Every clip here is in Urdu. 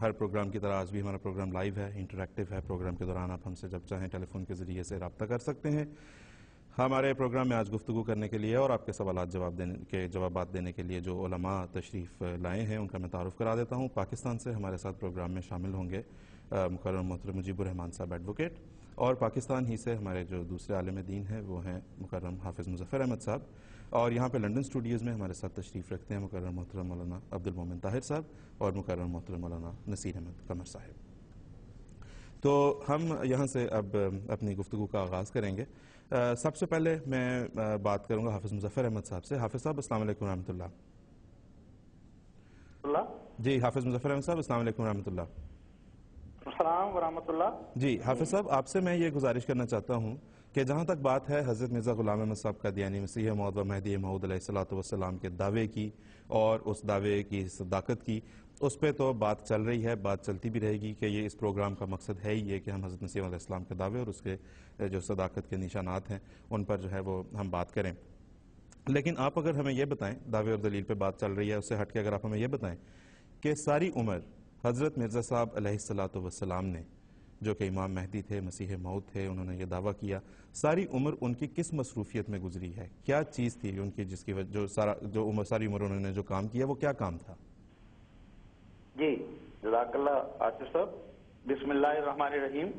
ہر پروگرام کی طرح آج بھی ہمارا پروگرام لائیو ہے، انٹریکٹیو ہے۔ پروگرام کے دوران آپ ہم سے جب چاہیں ٹیلی فون کے ذریعے سے رابطہ کر سکتے ہیں۔ ہمارے پروگرام میں آج گفتگو کرنے کے لیے اور آپ کے سوالات جوابات دینے کے لیے جو علماء تشریف لائے ہیں ان کا میں تعارف کرا دیتا ہوں۔ پاکستان سے ہمارے ساتھ پروگرام میں شامل ہوں گے مکرم محترم مجیب الرحمان صاحب ایڈوکیٹ، اور پاکستان ہی سے ہمارے جو دوسرے عالم دین ہیں وہ ہیں مکرم حافظ مظفر احمد صاحب، اور یہاں پہ لنڈن اسٹوڈیوز میں ہمارے ساتھ تشریف رکھتے ہیں مکرم محترم مولانا عبد المومن طاہر صاحب اور مکرم محترم مولانا نصیر احمد قمر صاحب۔ تو ہم یہاں سے اب اپنی گفتگو کا آغاز کریں گے۔ سب سے پہلے میں بات کروں گا حافظ مظفر احمد صاحب سے۔ حافظ صاحب السلام علیکم ورحمۃ اللہ۔ جی حافظ مظفر احمد صاحب السلام علیکم ورحمۃ اللہ۔ السلام ورحمۃ اللہ۔ جی حافظ صاحب، آپ سے میں یہ گزارش کرنا چاہتا ہوں کہ جہاں تک بات ہے حضرت مرزا غلام احمد صاحب قادیانی مسیح موعود و مہدی موعود علیہ الصلوۃ والسلام کے دعوے کی اور اس دعوے کی صداقت کی، اس پہ تو بات چل رہی ہے، بات چلتی بھی رہے گی کہ یہ اس پروگرام کا مقصد ہے ہی یہ کہ ہم حضرت مسیح علیہ السلام کے دعوے اور اس کے جو صداقت کے نشانات ہیں ان پر جو ہے وہ ہم بات کریں۔ لیکن آپ اگر ہمیں یہ بتائیں، دعوے اور دلیل پہ بات چل رہی ہے، اس سے ہٹ کے اگر آپ ہمیں یہ بتائیں کہ ساری عمر حضرت مرزا صاحب علیہ الصلوۃ والسلام نے، جو کہ امام مہدی تھے، مسیح موعود تھے، انہوں نے یہ دعویٰ کیا، ساری عمر ان کی کس مصروفیت میں گزری ہے؟ کیا چیز تھی ان کی جس کی وجہ ساری عمر انہوں نے جو کام کیا وہ کیا کام تھا؟ جی جزاک اللہ آصف صاحب۔ بسم اللہ الرحمن الرحیم۔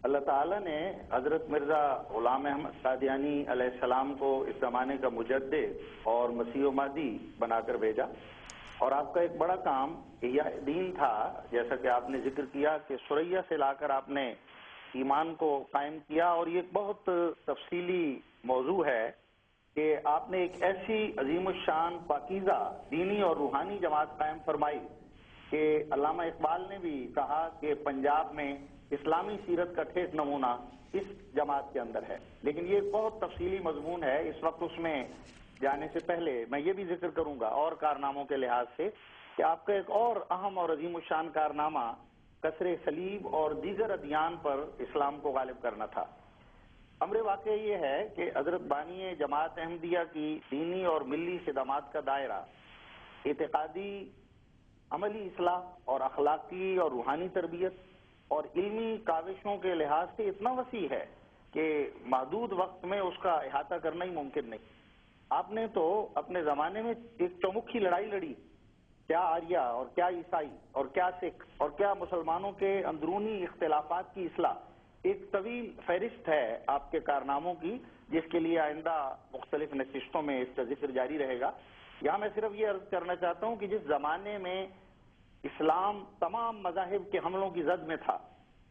اللہ تعالیٰ نے حضرت مرزا غلام احمد قادیانی علیہ السلام کو اس زمانے کا مجدد اور مسیح و مہدی بنا کر بھیجا، اور آپ کا ایک بڑا کام احیاء دین تھا، جیسا کہ آپ نے ذکر کیا کہ سریا سے لا کر آپ نے ایمان کو قائم کیا، اور یہ ایک بہت تفصیلی موضوع ہے کہ آپ نے ایک ایسی عظیم الشان پاکیزہ دینی اور روحانی جماعت قائم فرمائی کہ علامہ اقبال نے بھی کہا کہ پنجاب میں اسلامی سیرت کا ٹھیک نمونہ اس جماعت کے اندر ہے۔ لیکن یہ ایک بہت تفصیلی مضمون ہے، اس وقت اس میں جانے سے پہلے میں یہ بھی ذکر کروں گا اور کارناموں کے لحاظ سے کہ آپ کا ایک اور اہم اور عظیم الشان کارنامہ کسر صلیب اور دیگر ادیان پر اسلام کو غالب کرنا تھا۔ امر واقع یہ ہے کہ حضرت بانی جماعت احمدیہ کی دینی اور ملی خدمات کا دائرہ اعتقادی، عملی اصلاح اور اخلاقی اور روحانی تربیت اور علمی کاوشوں کے لحاظ سے اتنا وسیع ہے کہ محدود وقت میں اس کا احاطہ کرنا ہی ممکن نہیں۔ آپ نے تو اپنے زمانے میں ایک چومکھی لڑائی لڑی، کیا آریہ اور کیا عیسائی اور کیا سکھ اور کیا مسلمانوں کے اندرونی اختلافات کی اصلاح، ایک طویل فہرست ہے آپ کے کارناموں کی، جس کے لیے آئندہ مختلف نشستوں میں اس کا ذکر جاری رہے گا۔ یہاں میں صرف یہ عرض کرنا چاہتا ہوں کہ جس زمانے میں اسلام تمام مذاہب کے حملوں کی زد میں تھا،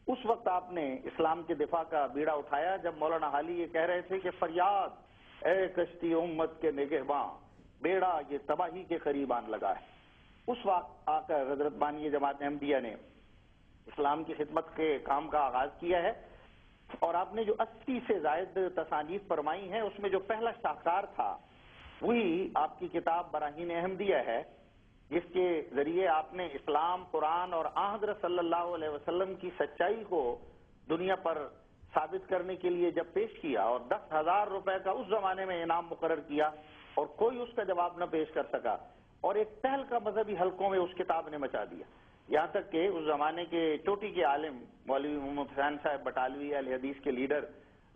اس وقت آپ نے اسلام کے دفاع کا بیڑا اٹھایا، جب مولانا حالی یہ کہہ رہے تھے کہ فریاد اے کشتی امت کے نگہباں، بیڑا یہ تباہی کے قریب آن لگا ہے۔ اس وقت آ کر حضرت بانی جماعت احمدیہ نے اسلام کی خدمت کے کام کا آغاز کیا ہے، اور آپ نے جو 80 سے زائد تصانیف فرمائی ہیں، اس میں جو پہلا شاہکار تھا وہی آپ کی کتاب براہین احمدیہ ہے، جس کے ذریعے آپ نے اسلام، قرآن اور آن حضرت صلی اللہ علیہ وسلم کی سچائی کو دنیا پر ثابت کرنے کے لیے جب پیش کیا، اور 10,000 روپے کا اس زمانے میں انعام مقرر کیا اور کوئی اس کا جواب نہ پیش کر سکا، اور ایک تہلکہ مذہبی حلقوں میں اس کتاب نے مچا دیا، یہاں تک کہ اس زمانے کے چوٹی کے عالم مولوی محمد حسین صاحب بٹالوی اہل حدیث کے لیڈر،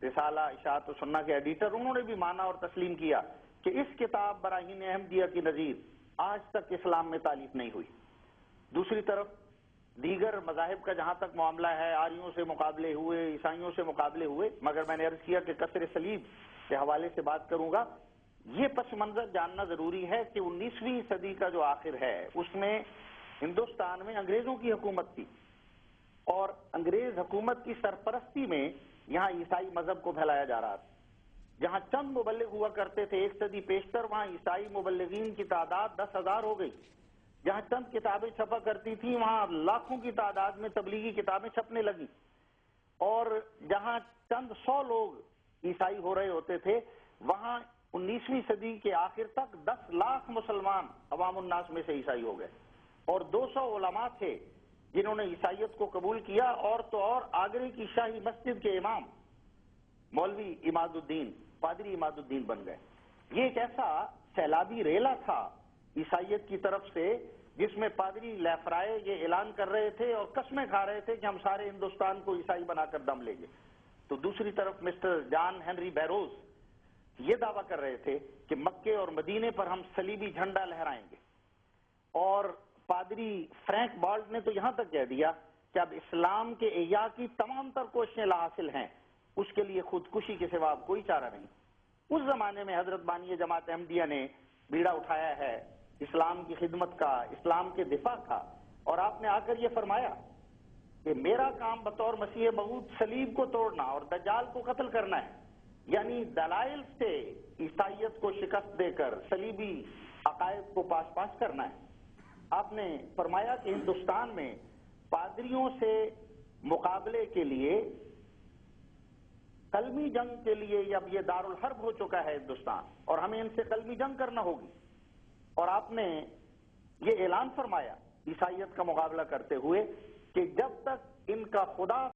رسالہ اشاعت و سنہ کے ایڈیٹر، انہوں نے بھی مانا اور تسلیم کیا کہ اس کتاب براہین احمدیہ کی نظیر آج تک اسلام میں تالیف نہیں ہوئی۔ دوسری طرف دیگر مذاہب کا جہاں تک معاملہ ہے، آریوں سے مقابلے ہوئے، عیسائیوں سے مقابلے ہوئے، مگر میں نے عرض کیا کہ کسر صلیب کے حوالے سے بات کروں گا۔ یہ پس منظر جاننا ضروری ہے کہ 19ویں صدی کا جو آخر ہے اس میں ہندوستان میں انگریزوں کی حکومت تھی، اور انگریز حکومت کی سرپرستی میں یہاں عیسائی مذہب کو پھیلایا جا رہا تھا۔ جہاں چند مبلغ ہوا کرتے تھے ایک صدی پیشتر، وہاں عیسائی مبلغین کی تعداد 10,000 ہو گئی۔ جہاں چند کتابیں چھپا کرتی تھیں وہاں لاکھوں کی تعداد میں تبلیغی کتابیں چھپنے لگی، اور جہاں چند 100 لوگ عیسائی ہو رہے ہوتے تھے وہاں 19ویں صدی کے آخر تک 10 لاکھ مسلمان عوام الناس میں سے عیسائی ہو گئے، اور 200 علماء تھے جنہوں نے عیسائیت کو قبول کیا، اور تو اور آگرے کی شاہی مسجد کے امام مولوی عماد الدین، پادری عماد الدین بن گئے۔ یہ ایک ایسا سیلابی ریلا تھا عیسائیت کی طرف سے جس میں پادری لیفرائے یہ اعلان کر رہے تھے اور قسمیں کھا رہے تھے کہ ہم سارے ہندوستان کو عیسائی بنا کر دم لیں گے، تو دوسری طرف مسٹر جان ہنری بیروز یہ دعویٰ کر رہے تھے کہ مکے اور مدینے پر ہم صلیبی جھنڈا لہرائیں گے، اور پادری فرینک بالٹ نے تو یہاں تک کہہ دیا کہ اب اسلام کے احیاء کی تمام تر کوششیں لاحاصل ہیں، اس کے لیے خودکشی کے سوا کوئی چارہ نہیں۔ اس زمانے میں حضرت بانی جماعت احمدیہ نے بیڑا اٹھایا ہے اسلام کی خدمت کا، اسلام کے دفاع کا، اور آپ نے آ کر یہ فرمایا کہ میرا کام بطور مسیح موعود صلیب کو توڑنا اور دجال کو قتل کرنا ہے، یعنی دلائل سے عیسائیت کو شکست دے کر صلیبی عقائد کو پاس پاس کرنا ہے۔ آپ نے فرمایا کہ ہندوستان میں پادریوں سے مقابلے کے لیے، قلمی جنگ کے لیے اب یہ دارالحرب ہو چکا ہے ہندوستان، اور ہمیں ان سے قلمی جنگ کرنا ہوگی۔ اور آپ نے یہ اعلان فرمایا عیسائیت کا مقابلہ کرتے ہوئے کہ جب تک ان کا خدا